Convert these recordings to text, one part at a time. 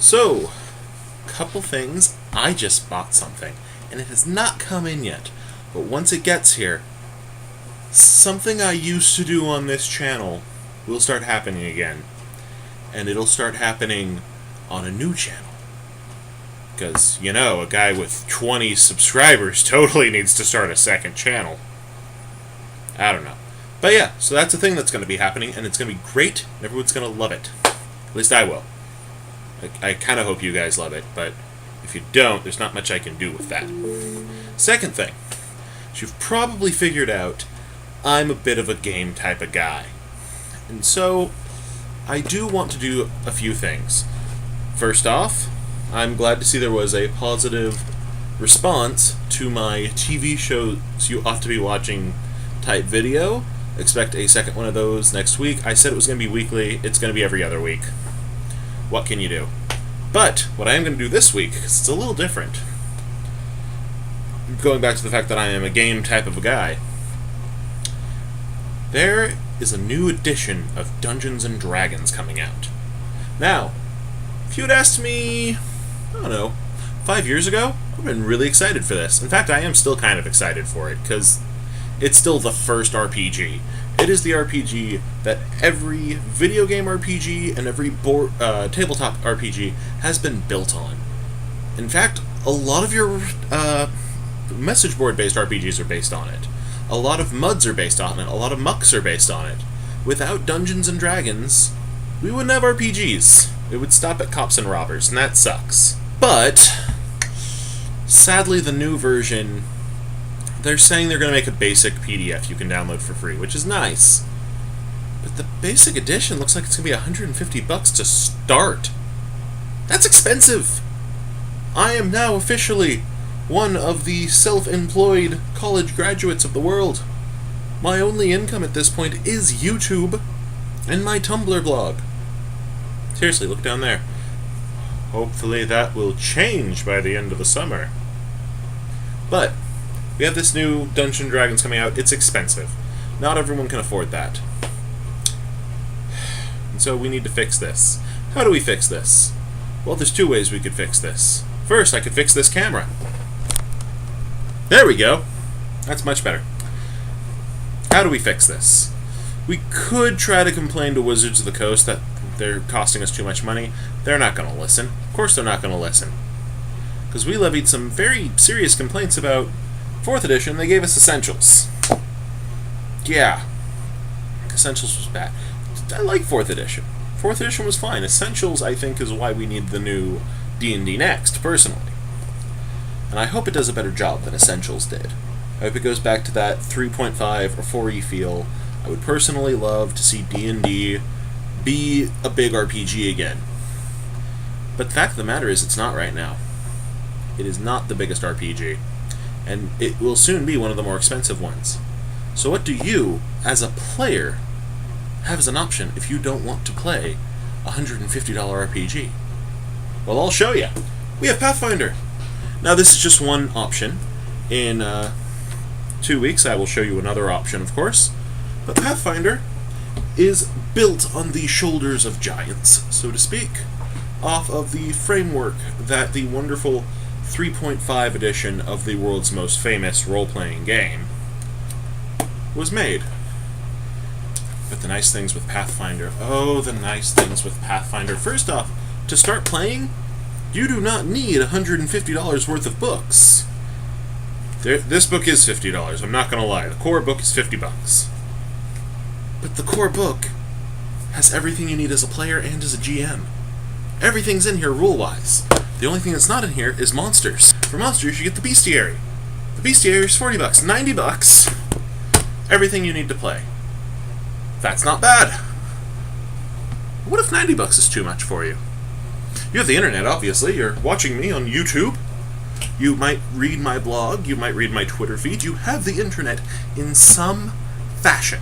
So, couple things. I just bought something, and it has not come in yet. But once it gets here, something I used to do on this channel will start happening again. And it'll start happening on a new channel. Because, you know, a guy with 20 subscribers totally needs to start a second channel. I don't know. But yeah, so that's a thing that's going to be happening, and it's going to be great, and everyone's going to love it. At least I will. I kind of hope you guys love it, but if you don't, there's not much I can do with that. Second thing, as you've probably figured out, I'm a bit of a game type of guy. And so, I do want to do a few things. First off, I'm glad to see there was a positive response to my TV shows you ought to be watching type video. Expect a second one of those next week. I said it was going to be weekly. It's going to be every other week. What can you do? But what I am going to do this week, because it's a little different, going back to the fact that I am a game type of a guy, there is a new edition of Dungeons & Dragons coming out. Now, if you had asked me, I don't know, 5 years ago, I would have been really excited for this. In fact, I am still kind of excited for it, because it's still the first RPG. It is the RPG that every video game RPG and every tabletop RPG has been built on. In fact, a lot of your message board-based RPGs are based on it. A lot of MUDs are based on it. A lot of MUCs are based on it. Without Dungeons & Dragons, we wouldn't have RPGs. It would stop at cops and robbers, and that sucks. But, sadly, the new version, they're saying they're going to make a basic PDF you can download for free, which is nice. But the basic edition looks like it's going to be $150 to start. That's expensive! I am now officially one of the self-employed college graduates of the world. My only income at this point is YouTube and my Tumblr blog. Seriously, look down there. Hopefully that will change by the end of the summer. But we have this new Dungeons & Dragons coming out. It's expensive. Not everyone can afford that. And so we need to fix this. How do we fix this? Well, there's two ways we could fix this. First, I could fix this camera. There we go. That's much better. How do we fix this? We could try to complain to Wizards of the Coast that they're costing us too much money. They're not going to listen. Of course they're not going to listen. Because we levied some very serious complaints about 4th edition. They gave us Essentials. Yeah. Essentials was bad. I like 4th edition. 4th edition was fine. Essentials, I think, is why we need the new D&D Next, personally. And I hope it does a better job than Essentials did. I hope it goes back to that 3.5 or 4e feel. I would personally love to see D&D be a big RPG again. But the fact of the matter is, it's not right now. It is not the biggest RPG. And it will soon be one of the more expensive ones. So what do you, as a player, have as an option if you don't want to play a $150 RPG? Well, I'll show you. We have Pathfinder. Now, this is just one option. In 2 weeks, I will show you another option, of course. But Pathfinder is built on the shoulders of giants, so to speak, off of the framework that the wonderful 3.5 edition of the world's most famous role-playing game was made. But the nice things with Pathfinder, oh, the nice things with Pathfinder. First off, to start playing, you do not need $150 worth of books. This book is $50, I'm not going to lie. The core book is $50. But the core book has everything you need as a player and as a GM. Everything's in here rule-wise. The only thing that's not in here is monsters. For monsters, you get the bestiary. The bestiary is $40, $90. Everything you need to play. That's not bad. What if $90 is too much for you? You have the internet, obviously. You're watching me on YouTube. You might read my blog. You might read my Twitter feed. You have the internet in some fashion.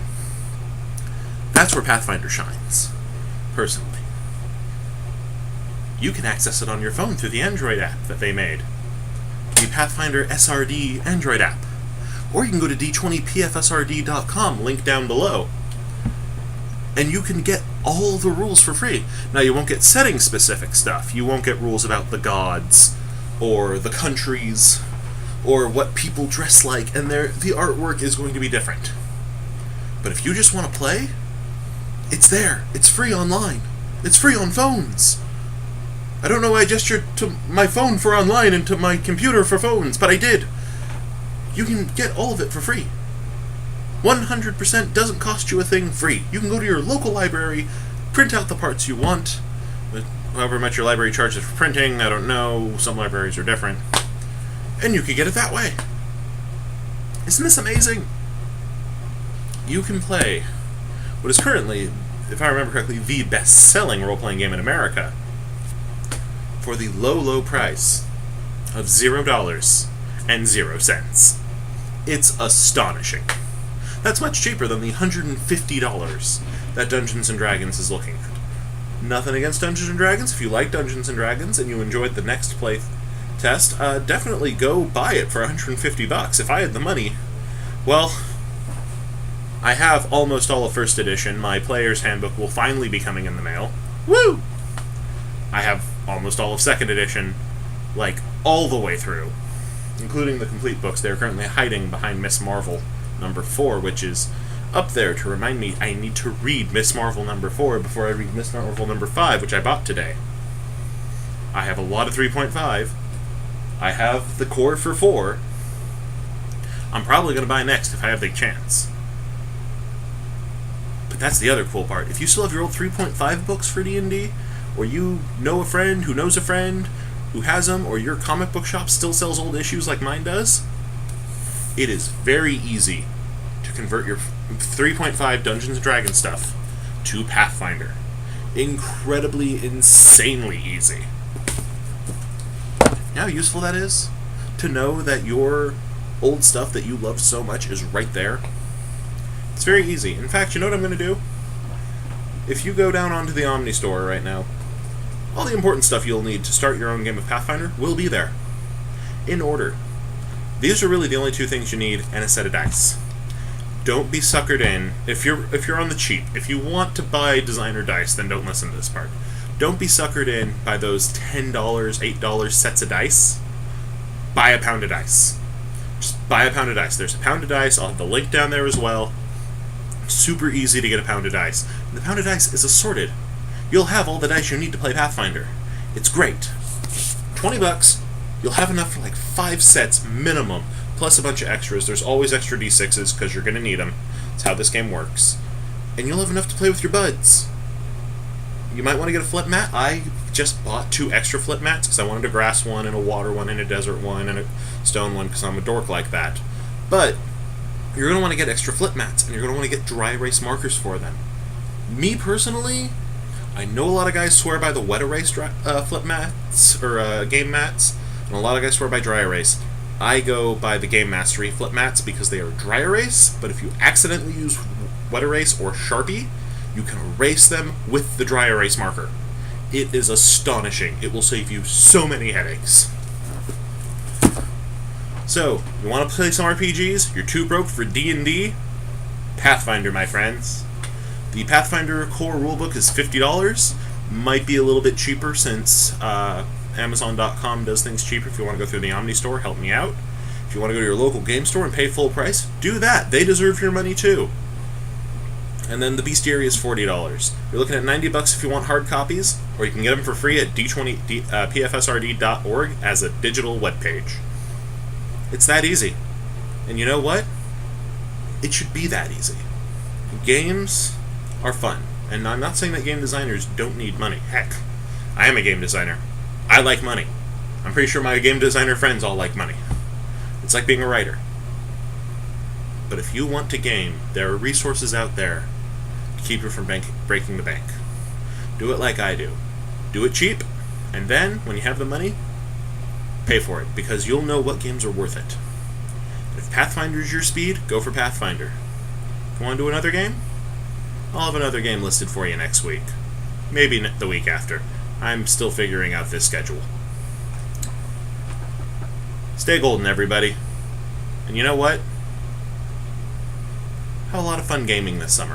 That's where Pathfinder shines, personally. You can access it on your phone through the Android app that they made. The Pathfinder SRD Android app. Or you can go to d20pfsrd.com, link down below. And you can get all the rules for free. Now, you won't get setting-specific stuff. You won't get rules about the gods, or the countries, or what people dress like, and the artwork is going to be different. But if you just want to play, it's there. It's free online. It's free on phones. I don't know why I gestured to my phone for online and to my computer for phones, but I did. You can get all of it for free. 100% doesn't cost you a thing free. You can go to your local library, print out the parts you want, however much your library charges for printing, I don't know, some libraries are different, and you can get it that way. Isn't this amazing? You can play what is currently, if I remember correctly, the best-selling role-playing game in America for the low, low price of $0.00. It's astonishing. That's much cheaper than the $150 that Dungeons & Dragons is looking at. Nothing against Dungeons & Dragons. If you like Dungeons & Dragons and you enjoyed the next play test, definitely go buy it for $150. If I had the money, well, I have almost all of 1st edition. My player's handbook will finally be coming in the mail. Woo! I have almost all of 2nd edition, like, all the way through, including the complete books. They're currently hiding behind Miss Marvel #4, which is up there to remind me I need to read Miss Marvel #4 before I read Miss Marvel #5, which I bought today. I have a lot of 3.5. I have the core for 4. I'm probably going to buy next if I have the chance. But that's the other cool part. If you still have your old 3.5 books for D&D, or you know a friend who knows a friend who has them, or your comic book shop still sells old issues like mine does, it is very easy to convert your 3.5 Dungeons & Dragons stuff to Pathfinder. Incredibly, insanely easy. You know how useful that is? To know that your old stuff that you loved so much is right there. It's very easy. In fact, you know what I'm going to do? If you go down onto the Omni store right now, all the important stuff you'll need to start your own game of Pathfinder will be there. In order. These are really the only 2 things you need, and a set of dice. Don't be suckered in. If you're on the cheap, if you want to buy designer dice, then don't listen to this part. Don't be suckered in by those $10, $8 sets of dice. Buy a pound of dice. Just buy a pound of dice. There's a pound of dice. I'll have the link down there as well. Super easy to get a pound of dice. And the pound of dice is assorted. You'll have all the dice you need to play Pathfinder. It's great. $20, you'll have enough for like 5 sets minimum, plus a bunch of extras. There's always extra D6s because you're going to need them. That's how this game works. And you'll have enough to play with your buds. You might want to get a flip mat. I just bought 2 extra flip mats because I wanted a grass one and a water one and a desert one and a stone one because I'm a dork like that. But you're going to want to get extra flip mats, and you're going to want to get dry erase markers for them. Me personally, I know a lot of guys swear by the wet erase flip mats, or game mats, and a lot of guys swear by dry erase. I go by the Game Mastery flip mats because they are dry erase, but if you accidentally use wet erase or Sharpie, you can erase them with the dry erase marker. It is astonishing. It will save you so many headaches. So, you want to play some RPGs? You're too broke for D&D? Pathfinder, my friends. The Pathfinder core rulebook is $50. Might be a little bit cheaper since Amazon.com does things cheaper. If you want to go through the Omni store, help me out. If you want to go to your local game store and pay full price, do that. They deserve your money too. And then the Bestiary is $40. You're looking at $90 if you want hard copies, or you can get them for free at pfsrd.org as a digital webpage. It's that easy. And you know what? It should be that easy. Games are fun. And I'm not saying that game designers don't need money. Heck, I am a game designer. I like money. I'm pretty sure my game designer friends all like money. It's like being a writer. But if you want to game, there are resources out there to keep you from breaking the bank. Do it like I do. Do it cheap, and then, when you have the money, pay for it, because you'll know what games are worth it. If Pathfinder is your speed, go for Pathfinder. If you want to do another game, I'll have another game listed for you next week. Maybe the week after. I'm still figuring out this schedule. Stay golden, everybody. And you know what? Have a lot of fun gaming this summer.